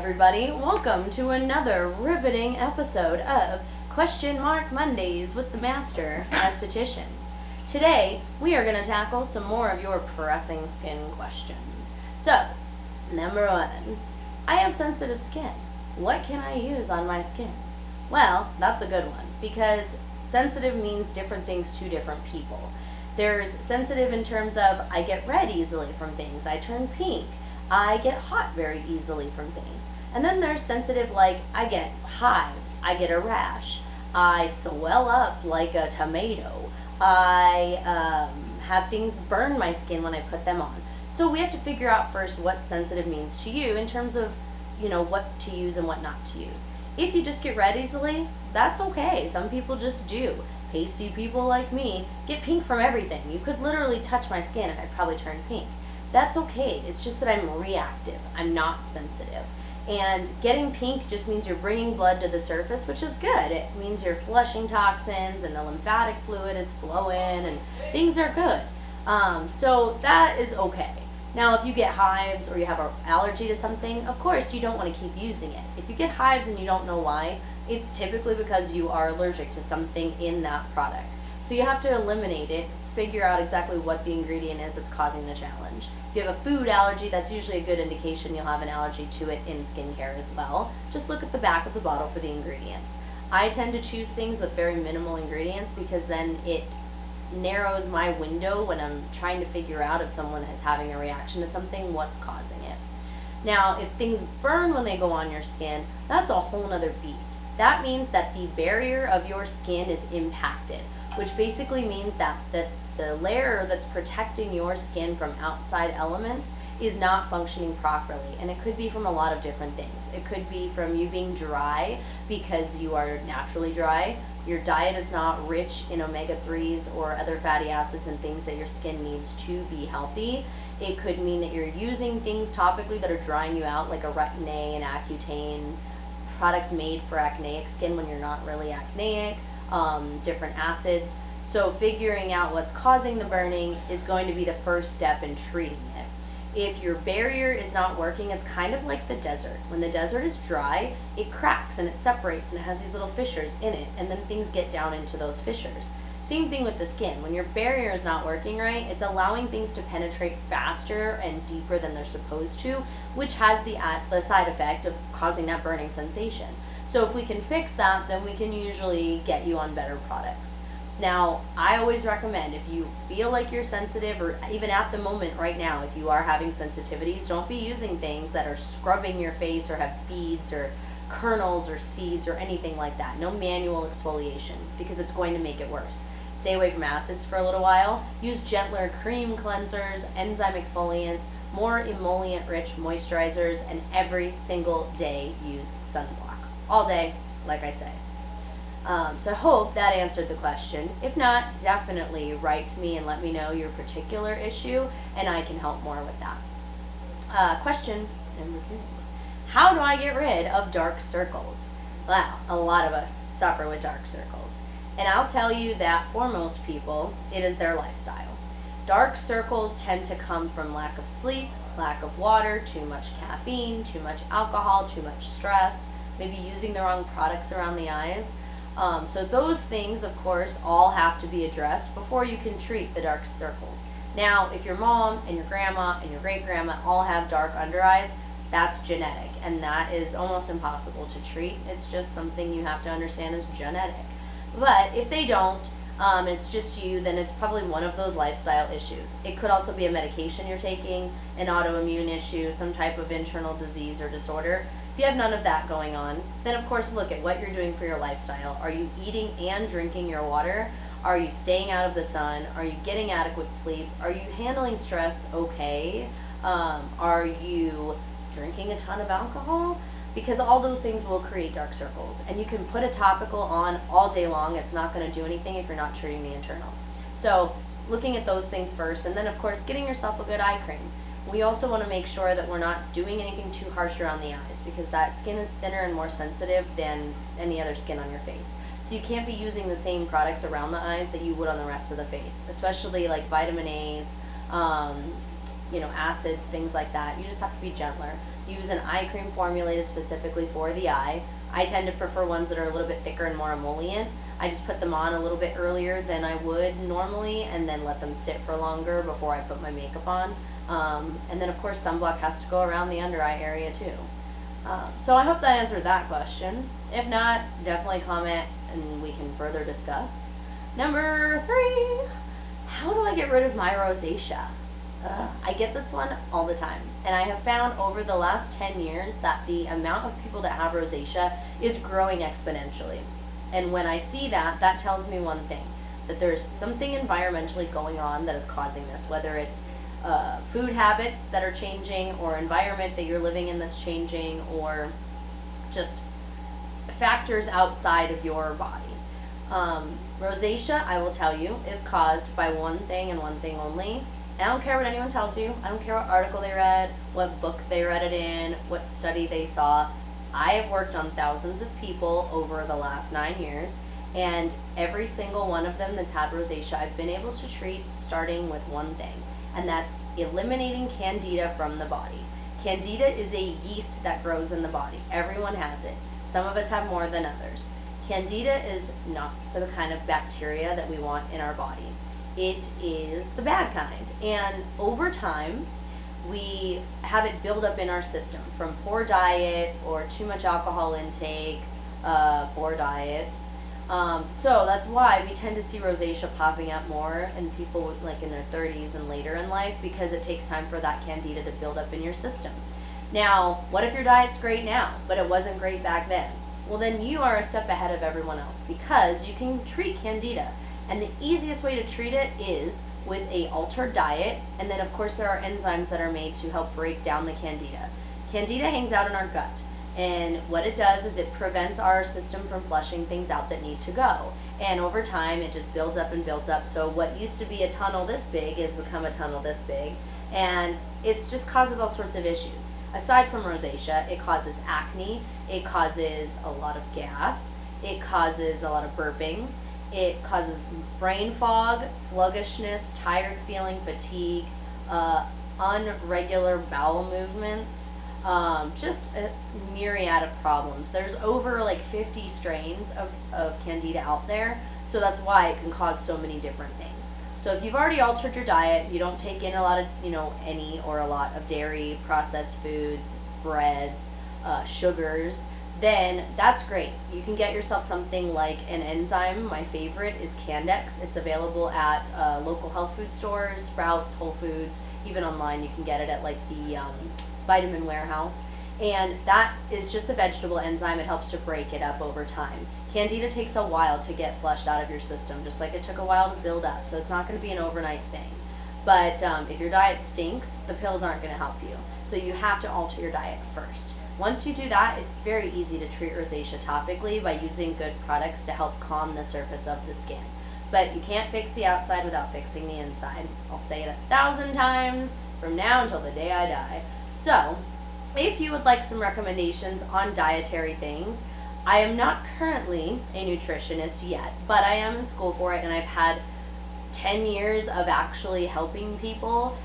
everybody, welcome to another riveting episode of Question Mark Mondays with the Master Esthetician. Today, we are going to tackle some more of your pressing skin questions. So, number one, I have sensitive skin. What can I use on my skin? Well, that's a good one, because sensitive means different things to different people. There's sensitive in terms of I get red easily from things, I turn pink, I get hot very easily from things. And then there's sensitive like I get hives, I get a rash, I swell up like a tomato, I have things burn my skin when I put them on. So we have to figure out first what sensitive means to you in terms of, what to use and what not to use. If you just get red easily, that's okay. Some people just do. Pasty people like me get pink from everything. You could literally touch my skin and I'd probably turn pink. That's okay. It's just that I'm reactive. I'm not sensitive. And getting pink just means you're bringing blood to the surface, which is good. It means you're flushing toxins and the lymphatic fluid is flowing and things are good. So that is okay. Now, if you get hives or you have an allergy to something, of course you don't want to keep using it. If you get hives and you don't know why, it's typically because you are allergic to something in that product. So you have to eliminate it, figure out exactly what the ingredient is that's causing the challenge. If you have a food allergy, that's usually a good indication you'll have an allergy to it in skincare as well. Just look at the back of the bottle for the ingredients. I tend to choose things with very minimal ingredients because then it narrows my window when I'm trying to figure out if someone is having a reaction to something, what's causing it. Now, if things burn when they go on your skin, that's a whole nother beast. That means that the barrier of your skin is impacted, which basically means that the layer that's protecting your skin from outside elements is not functioning properly. And it could be from a lot of different things. It could be from you being dry because you are naturally dry. Your diet is not rich in omega-3s or other fatty acids and things that your skin needs to be healthy. It could mean that you're using things topically that are drying you out, like a Retin-A and Accutane, products made for acneic skin when you're not really acneic, different acids. So figuring out what's causing the burning is going to be the first step in treating it. If your barrier is not working, it's kind of like the desert. When the desert is dry, it cracks and it separates and it has these little fissures in it, and then things get down into those fissures. Same thing with the skin. When your barrier is not working right, it's allowing things to penetrate faster and deeper than they're supposed to, which has the side effect of causing that burning sensation. So if we can fix that, then we can usually get you on better products. Now, I always recommend if you feel like you're sensitive, or even at the moment right now, if you are having sensitivities, don't be using things that are scrubbing your face or have beads or kernels or seeds or anything like that. No manual exfoliation, because it's going to make it worse. Stay away from acids for a little while. Use gentler cream cleansers, enzyme exfoliants, more emollient-rich moisturizers, and every single day use sunblock. All day, like I say. So I hope that answered the question. If not, definitely write to me and let me know your particular issue, and I can help more with that. Question number 2. How do I get rid of dark circles? Well, a lot of us suffer with dark circles. And I'll tell you that for most people, it is their lifestyle. Dark circles tend to come from lack of sleep, lack of water, too much caffeine, too much alcohol, too much stress, maybe using the wrong products around the eyes. So those things, of course, all have to be addressed before you can treat the dark circles. Now, if your mom and your grandma and your great-grandma all have dark under eyes, that's genetic, and that is almost impossible to treat. It's just something you have to understand is genetic. But if they don't, it's just you, then it's probably one of those lifestyle issues. It could also be a medication you're taking, an autoimmune issue, some type of internal disease or disorder. If you have none of that going on, then of course look at what you're doing for your lifestyle. Are you eating and drinking your water? Are you staying out of the sun? Are you getting adequate sleep? Are you handling stress okay? Are you drinking a ton of alcohol? Because all those things will create dark circles. And you can put a topical on all day long. It's not going to do anything if you're not treating the internal. So looking at those things first, and then of course getting yourself a good eye cream. We also want to make sure that we're not doing anything too harsh around the eyes, because that skin is thinner and more sensitive than any other skin on your face. So you can't be using the same products around the eyes that you would on the rest of the face, especially like vitamin A's, acids, things like that. You just have to be gentler. Use an eye cream formulated specifically for the eye. I tend to prefer ones that are a little bit thicker and more emollient. I just put them on a little bit earlier than I would normally, and then let them sit for longer before I put my makeup on. And then of course sunblock has to go around the under eye area too. So I hope that answered that question. If not, definitely comment and we can further discuss. Number 3, how do I get rid of my rosacea? I get this one all the time, and I have found over the last 10 years that the amount of people that have rosacea is growing exponentially. And when I see that, that tells me one thing, that there's something environmentally going on that is causing this, whether it's food habits that are changing, or environment that you're living in that's changing, or just factors outside of your body. Rosacea, I will tell you, is caused by one thing and one thing only. I don't care what anyone tells you. I don't care what article they read, what book they read it in, what study they saw. I have worked on thousands of people over the last 9 years, and every single one of them that's had rosacea I've been able to treat starting with one thing, and that's eliminating candida from the body. Candida is a yeast that grows in the body. Everyone has it. Some of us have more than others. Candida is not the kind of bacteria that we want in our body. It is the bad kind, and over time we have it build up in our system from poor diet or too much alcohol intake, poor diet. So that's why we tend to see rosacea popping up more in people like in their 30s and later in life, because it takes time for that candida to build up in your system. Now, what if your diet's great now, but it wasn't great back then? Well, then you are a step ahead of everyone else, because you can treat candida. And the easiest way to treat it is with a altered diet, and then of course there are enzymes that are made to help break down the candida. Candida hangs out in our gut, and what it does is it prevents our system from flushing things out that need to go. And over time it just builds up and builds up, so what used to be a tunnel this big has become a tunnel this big, and it just causes all sorts of issues. Aside from rosacea, it causes acne, it causes a lot of gas, it causes a lot of burping, it causes brain fog, sluggishness, tired feeling, fatigue, unregular bowel movements, just a myriad of problems. There's over like 50 strains of candida out there, so that's why it can cause so many different things. So if you've already altered your diet, you don't take in a lot of, any or a lot of dairy, processed foods, breads, sugars, then that's great. You can get yourself something like an enzyme. My favorite is Candex. It's available at local health food stores, Sprouts, Whole Foods, even online. You can get it at like the Vitamin Warehouse. And that is just a vegetable enzyme. It helps to break it up over time. Candida takes a while to get flushed out of your system, just like it took a while to build up. So it's not going to be an overnight thing. But if your diet stinks, the pills aren't going to help you. So you have to alter your diet first. Once you do that, it's very easy to treat rosacea topically by using good products to help calm the surface of the skin. But you can't fix the outside without fixing the inside. I'll say it 1,000 times from now until the day I die. So, if you would like some recommendations on dietary things, I am not currently a nutritionist yet, but I am in school for it, and I've had 10 years of actually helping people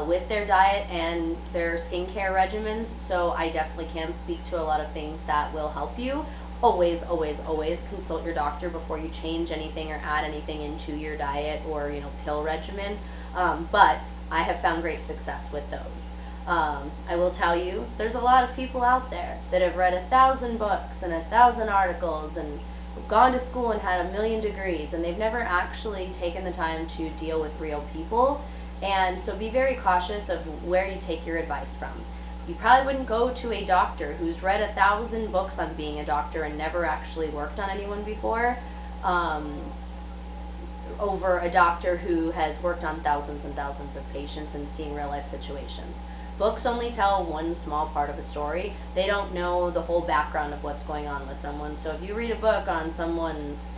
with their diet and their skincare regimens, so I definitely can speak to a lot of things that will help you. Always, always, always consult your doctor before you change anything or add anything into your diet or pill regimen, but I have found great success with those. I will tell you, there's a lot of people out there that have read 1,000 books and 1,000 articles and gone to school and had 1,000,000 degrees, and they've never actually taken the time to deal with real people. And so be very cautious of where you take your advice from. You probably wouldn't go to a doctor who's read 1,000 books on being a doctor and never actually worked on anyone before, over a doctor who has worked on thousands and thousands of patients and seen real life situations. Books only tell one small part of a story. They don't know the whole background of what's going on with someone. So if you read a book on someone's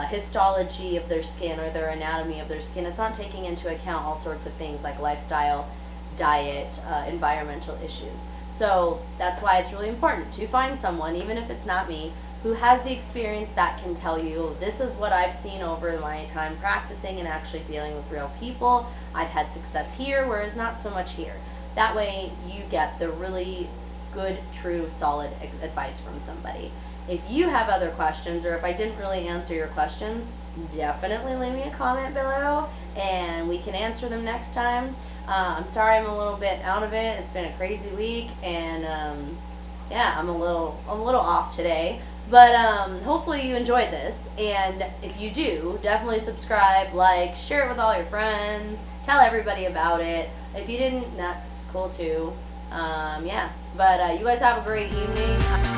histology of their skin or their anatomy of their skin, it's not taking into account all sorts of things like lifestyle, diet, environmental issues. So that's why it's really important to find someone, even if it's not me, who has the experience that can tell you, this is what I've seen over my time practicing and actually dealing with real people. I've had success here, whereas not so much here. That way you get the really good, true, solid advice from somebody. If you have other questions, or if I didn't really answer your questions, definitely leave me a comment below and we can answer them next time. I'm sorry I'm a little bit out of it. It's been a crazy week, and yeah, I'm a little off today. But hopefully you enjoyed this, and if you do, definitely subscribe, like, share it with all your friends, tell everybody about it. If you didn't, that's cool too. Yeah, but you guys have a great evening.